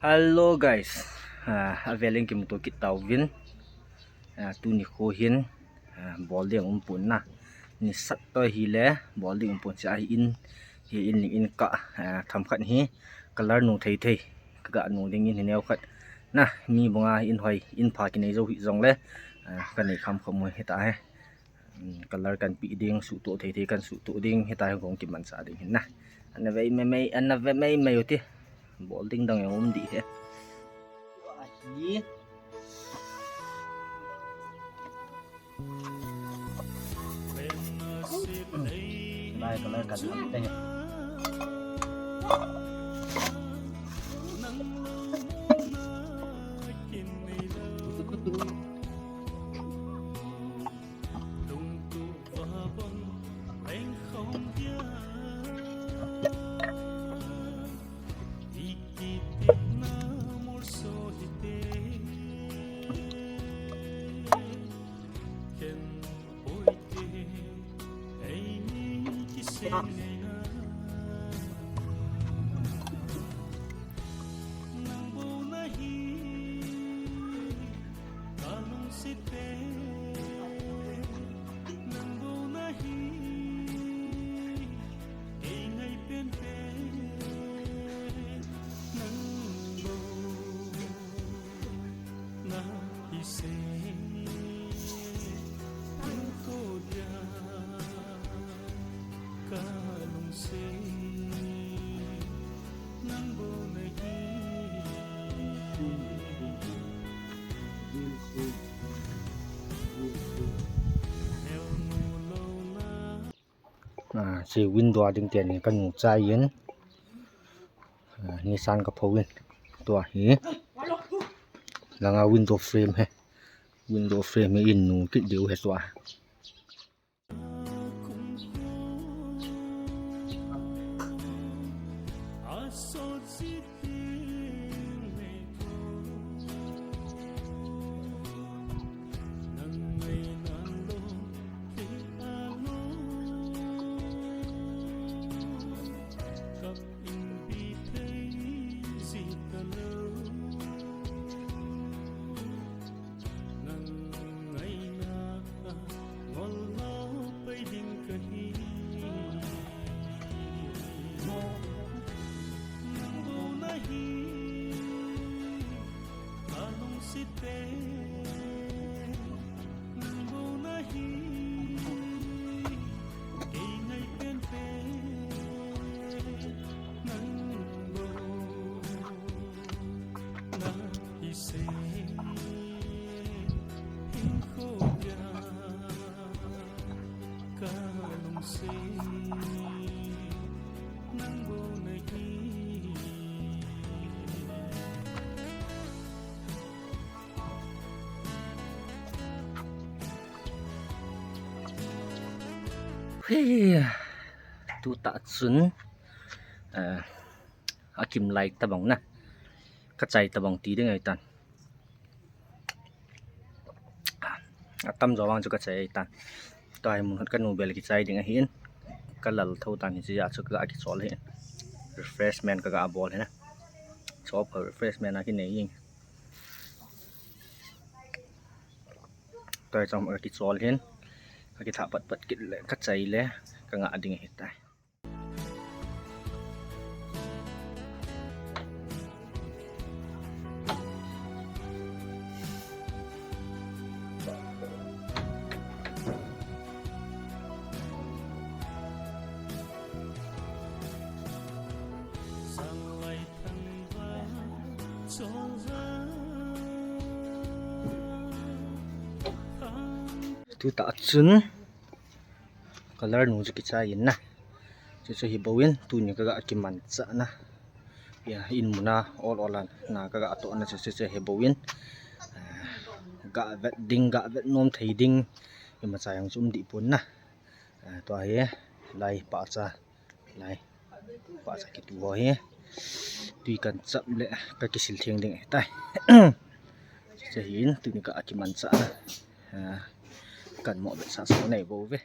Hello guys, aveling kim to kitaw vin, tu ni ko hin, bolding umpun na, ni sat to hile, bolding umpun si ai in ka, tham khat hi, color nu thei thei, kaga nu ding in hineu khat, na mi bunga in hoi in pha kinai zo hi zong le, kan nei kham khom moi heta he, color kan pi ding su to thei thei kan su to ding heta he gong ki man sa ding hin na, an ve mai uti. Bolding dang yang di he lai kalau kan teh si window ding tiền này kan ngủ chai yin Nissan ka phawin to hi langa window frame he window frame in nu kit diu he so tu ta chun akim like tabang na kachai tabang ti ding ai tan atam zawang chu kachai tan tai mun kan nu bel ki chai ding a hin kalal thau tan hi ja chu ka ki chol he refreshment ka ga bol he na chop refreshment a ki nei yin tai chom ki chol hin cái thả bật cái cắt cháy lẽ cái ngã đình hiện tại tu ta chun color nu chu ki cha yin na chu hi bowin tu ni ka ga ki man cha na ya in muna all na ka ga to na chu he bowin ga vet ding ga vet nom thei ding ma cha yang chum di pun na to he lai pa cha ki tu ho he tui kan chap le ka ki sil thiang ding tai che hin tu ni ka ki man cha na cần mọi bệnh sản số này vô về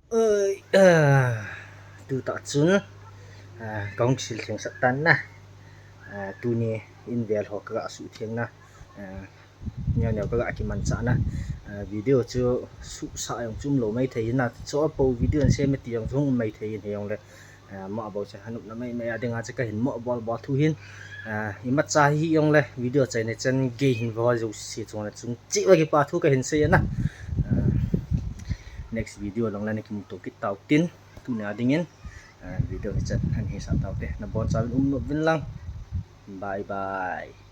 ơi tu tạ chun công sil theng sat tan na tu ni in vel ho ka su theng na nhau nhau ka ki man cha na video chu su sa yong chum lo mai thei na cho po video an se me ti yong thung mai thei he yong le mo abo cha hanup na mai mai adinga cha ka hin mo bol ba thu hin i ma cha hi yong le video chai ne chen ge hin vo jo si chong na chung chi wa ki pa thu ka hin se na next video long la ne kim to ki tau tin tu na dingin video chat han hi sa tau te na bon cha no vin lang bye bye